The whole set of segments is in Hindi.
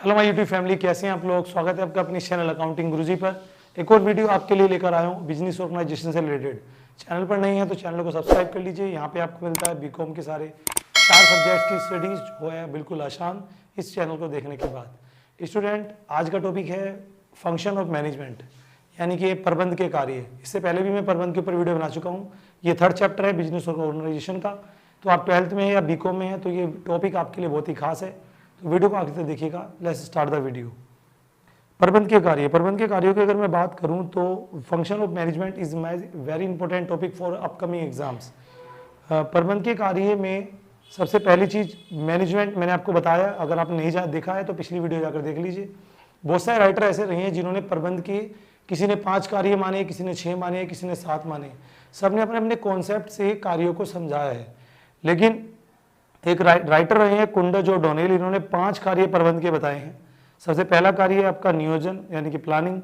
हेलो माय यूट्यूब फैमिली, कैसे हैं आप लोग। स्वागत है आपका अपनी चैनल अकाउंटिंग गुरुजी पर। एक और वीडियो आपके लिए लेकर आया हूं बिजनेस ऑर्गेनाइजेशन से रिलेटेड। चैनल पर नहीं है तो चैनल को सब्सक्राइब कर लीजिए। यहाँ पे आपको मिलता है बीकॉम के सारे 4 सब्जेक्ट्स की स्टडीज जो है बिल्कुल आसान इस चैनल को देखने के बाद। स्टूडेंट, आज का टॉपिक है फंक्शन ऑफ मैनेजमेंट, यानी कि प्रबंध के कार्य। इससे पहले भी मैं प्रबंध के ऊपर वीडियो बना चुका हूँ। ये 3rd चैप्टर है बिजनेस ऑर्गेनाइजेशन का। तो आप 12th में या बीकॉम में है तो ये टॉपिक आपके लिए बहुत ही खास है, तो वीडियो को आगे तक देखिएगा। Let's start the video. प्रबंध के कार्य। प्रबंध के कार्यों की अगर मैं बात करूं तो function of management is very important topic for upcoming exams. प्रबंध के कार्य में सबसे पहली चीज मैनेजमेंट मैंने आपको बताया। अगर आपने नहीं देखा है तो पिछली वीडियो जाकर देख लीजिए। बहुत सारे राइटर ऐसे रहे हैं जिन्होंने प्रबंध के, किसी ने 5 कार्य माने, किसी ने 6 माने, किसी ने 7 माने। सबने अपने अपने कॉन्सेप्ट से कार्यों को समझाया है। लेकिन एक राइटर रहे हैं कुंडज और डोनेल, इन्होंने 5 कार्य प्रबंध के बताए हैं। सबसे पहला कार्य है आपका नियोजन यानी कि प्लानिंग,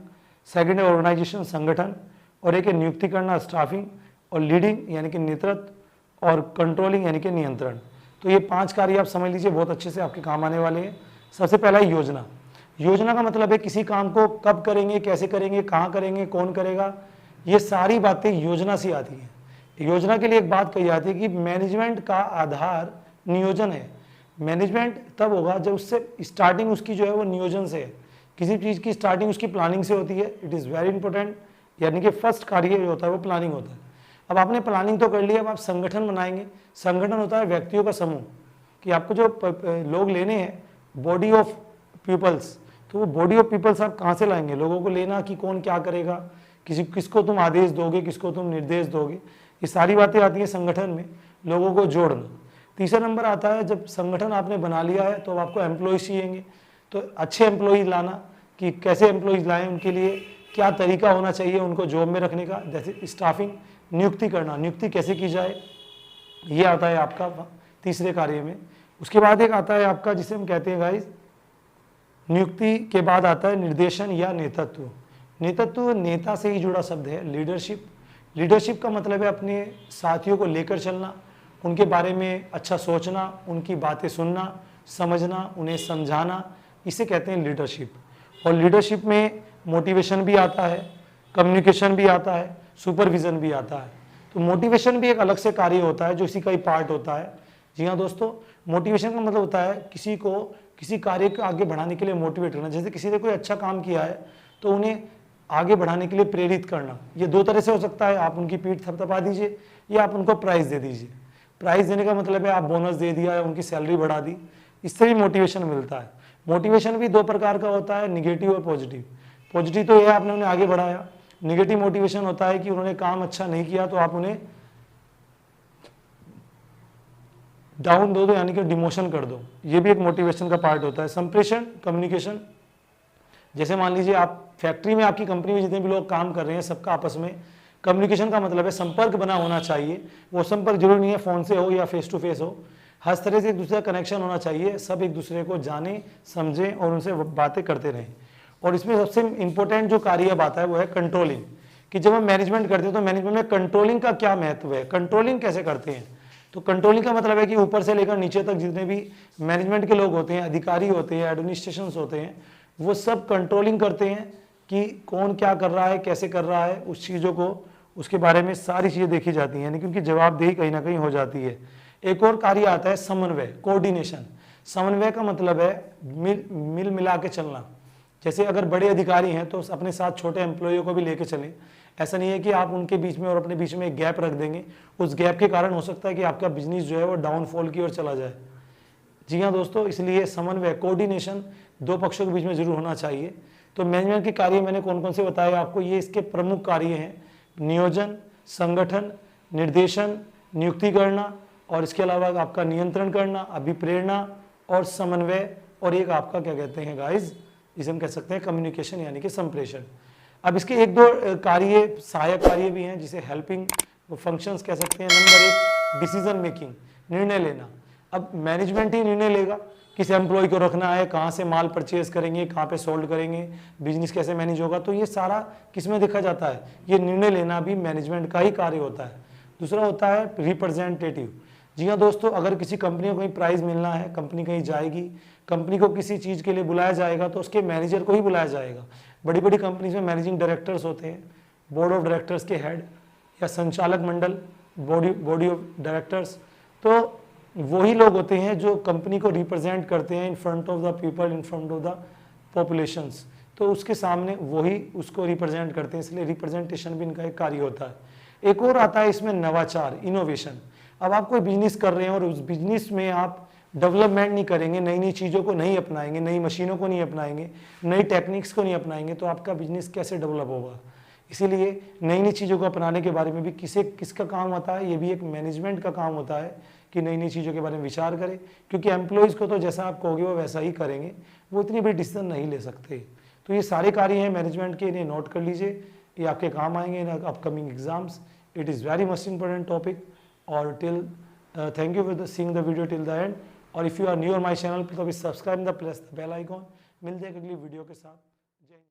सेकंड है ऑर्गेनाइजेशन संगठन, और एक है नियुक्ति करना स्टाफिंग, और लीडिंग यानी कि नेतृत्व, और कंट्रोलिंग यानी कि नियंत्रण। तो ये 5 कार्य आप समझ लीजिए, बहुत अच्छे से आपके काम आने वाले हैं। सबसे पहला है योजना। योजना का मतलब है किसी काम को कब करेंगे, कैसे करेंगे, कहाँ करेंगे, कौन करेगा, ये सारी बातें योजना से आती हैं। योजना के लिए एक बात कही जाती है कि मैनेजमेंट का आधार नियोजन है। मैनेजमेंट तब होगा जब उससे स्टार्टिंग उसकी जो है वो नियोजन से है। किसी चीज़ की स्टार्टिंग उसकी प्लानिंग से होती है। इट इज़ वेरी इंपॉर्टेंट, यानी कि फर्स्ट कार्य जो होता है वो प्लानिंग होता है। अब आपने प्लानिंग तो कर लिया, अब आप संगठन बनाएंगे। संगठन होता है व्यक्तियों का समूह, कि आपको जो लोग लेने हैं, बॉडी ऑफ पीपल्स। तो वो बॉडी ऑफ पीपल्स आप कहाँ से लाएंगे, लोगों को लेना कि कौन क्या करेगा, किसको तुम आदेश दोगे, किसको तुम निर्देश दोगे, ये सारी बातें आती हैं संगठन में। लोगों को जोड़ना। तीसरा नंबर आता है जब संगठन आपने बना लिया है तो आपको एम्प्लॉयज़ चाहिए। तो अच्छे एम्प्लॉयज़ लाना, कि कैसे एम्प्लॉयज़ लाएं, उनके लिए क्या तरीका होना चाहिए उनको जॉब में रखने का। जैसे स्टाफिंग, नियुक्ति करना, नियुक्ति कैसे की जाए, ये आता है आपका तीसरे कार्य में। उसके बाद एक आता है आपका जिसे हम कहते हैं गाइस, नियुक्ति के बाद आता है निर्देशन या नेतृत्व। नेतृत्व नेता से ही जुड़ा शब्द है। लीडरशिप, लीडरशिप का मतलब है अपने साथियों को लेकर चलना, उनके बारे में अच्छा सोचना, उनकी बातें सुनना, समझना, उन्हें समझाना, इसे कहते हैं लीडरशिप। और लीडरशिप में मोटिवेशन भी आता है, कम्युनिकेशन भी आता है, सुपरविजन भी आता है। तो मोटिवेशन भी एक अलग से कार्य होता है जो इसी का ही पार्ट होता है। जी हाँ दोस्तों, मोटिवेशन का मतलब होता है किसी को किसी कार्य को आगे बढ़ाने के लिए मोटिवेट करना। जैसे किसी ने कोई अच्छा काम किया है तो उन्हें आगे बढ़ाने के लिए प्रेरित करना। ये 2 तरह से हो सकता है, आप उनकी पीठ थपथपा दीजिए या आप उनको प्राइज़ दे दीजिए। प्राइज़ देने का मतलब है आप बोनस दे दिया या उनकी सैलरी बढ़ा दी, इससे भी मोटिवेशन मिलता है। मोटिवेशन भी 2 प्रकार का होता है, निगेटिव और पॉजिटिव। पॉजिटिव तो यह आपने उन्हें आगे बढ़ाया। निगेटिव मोटिवेशन होता है कि उन्होंने काम अच्छा नहीं किया तो आप उन्हें डाउन दो, यानी कि डिमोशन कर दो। ये भी एक मोटिवेशन का पार्ट होता है। संप्रेषण, कम्युनिकेशन, जैसे मान लीजिए आप फैक्ट्री में, आपकी कंपनी में जितने भी लोग काम कर रहे हैं सबका आपस में कम्युनिकेशन का मतलब है संपर्क बना होना चाहिए। वो संपर्क जरूरी नहीं है फ़ोन से हो या फेस टू फेस हो, हर तरह से एक दूसरे का कनेक्शन होना चाहिए। सब एक दूसरे को जाने, समझें और उनसे बातें करते रहें। और इसमें सबसे इंपॉर्टेंट जो कार्य अब आता है वो है कंट्रोलिंग, कि जब हम मैनेजमेंट करते हैं तो मैनेजमेंट में कंट्रोलिंग का क्या महत्व है, कंट्रोलिंग कैसे करते हैं। तो कंट्रोलिंग का मतलब है कि ऊपर से लेकर नीचे तक जितने भी मैनेजमेंट के लोग होते हैं, अधिकारी होते हैं, एडमिनिस्ट्रेशन होते हैं, वो सब कंट्रोलिंग करते हैं कि कौन क्या कर रहा है, कैसे कर रहा है, उस चीज़ों को, उसके बारे में सारी चीज़ें देखी जाती हैं, यानी कि उनकी जवाबदेही कहीं ना कहीं हो जाती है। एक और कार्य आता है समन्वय, कोऑर्डिनेशन। समन्वय का मतलब है मिल मिला के चलना। जैसे अगर बड़े अधिकारी हैं तो अपने साथ छोटे एम्प्लॉइयों को भी लेके चलें। ऐसा नहीं है कि आप उनके बीच में और अपने बीच में एक गैप रख देंगे, उस गैप के कारण हो सकता है कि आपका बिजनेस जो है वो डाउनफॉल की ओर चला जाए। जी हाँ दोस्तों, इसलिए समन्वय, कोऑर्डिनेशन 2 पक्षों के बीच में जरूर होना चाहिए। तो मैनेजमेंट के कार्य मैंने कौन कौन से बताए आपको, ये इसके प्रमुख कार्य हैं। नियोजन, संगठन, निर्देशन, नियुक्ति करना, और इसके अलावा आपका नियंत्रण करना, अभिप्रेरणा और समन्वय, और एक आपका क्या कहते हैं गाइज, इसे हम कह सकते हैं कम्युनिकेशन यानी कि संप्रेषण। अब इसके 1-2 कार्य सहायक कार्य भी हैं जिसे हेल्पिंग फंक्शंस कह सकते हैं। नंबर 1 डिसीजन मेकिंग, निर्णय लेना। अब मैनेजमेंट ही निर्णय लेगा किस एम्प्लॉय को रखना है, कहाँ से माल परचेज करेंगे, कहाँ पे सोल्ड करेंगे, बिजनेस कैसे मैनेज होगा। तो ये सारा किस में देखा जाता है, ये निर्णय लेना भी मैनेजमेंट का ही कार्य होता है। दूसरा होता है रिप्रेजेंटेटिव, जी हाँ दोस्तों, अगर किसी कंपनी को कहीं प्राइज़ मिलना है, कंपनी कहीं जाएगी, कंपनी को किसी चीज़ के लिए बुलाया जाएगा तो उसके मैनेजर को ही बुलाया जाएगा। बड़ी बड़ी कंपनीज में मैनेजिंग डायरेक्टर्स होते हैं, बोर्ड ऑफ डायरेक्टर्स के हेड या संचालक मंडल, बॉडी ऑफ डायरेक्टर्स, तो वही लोग होते हैं जो कंपनी को रिप्रेजेंट करते हैं in front of the people, in front of the populations. तो उसके सामने वही उसको रिप्रेजेंट करते हैं, इसलिए रिप्रेजेंटेशन भी इनका एक कार्य होता है। एक और आता है इसमें नवाचार, इनोवेशन। अब आप कोई बिजनेस कर रहे हैं और उस बिजनेस में आप डेवलपमेंट नहीं करेंगे, नई नई चीज़ों को नहीं अपनाएंगे, नई मशीनों को नहीं अपनाएंगे, नई टेक्निक्स को नहीं अपनाएंगे, तो आपका बिजनेस कैसे डेवलप होगा। इसीलिए नई नई चीज़ों को अपनाने के बारे में भी किसका काम होता है, ये भी एक मैनेजमेंट का काम होता है कि नई नई चीज़ों के बारे में विचार करें, क्योंकि एम्प्लॉयज़ को तो जैसा आप कहोगे वो वैसा ही करेंगे, वो इतनी बड़ी डिसीजन नहीं ले सकते। तो ये सारे कार्य हैं मैनेजमेंट के, इन्हें नोट कर लीजिए, ये आपके काम आएंगे in upcoming exams. It is very must important topic. और thank you for seeing the video till the end. और if you are new on my channel तो अभी subscribe the press the bell icon. मिलते हैं अगली वीडियो के साथ।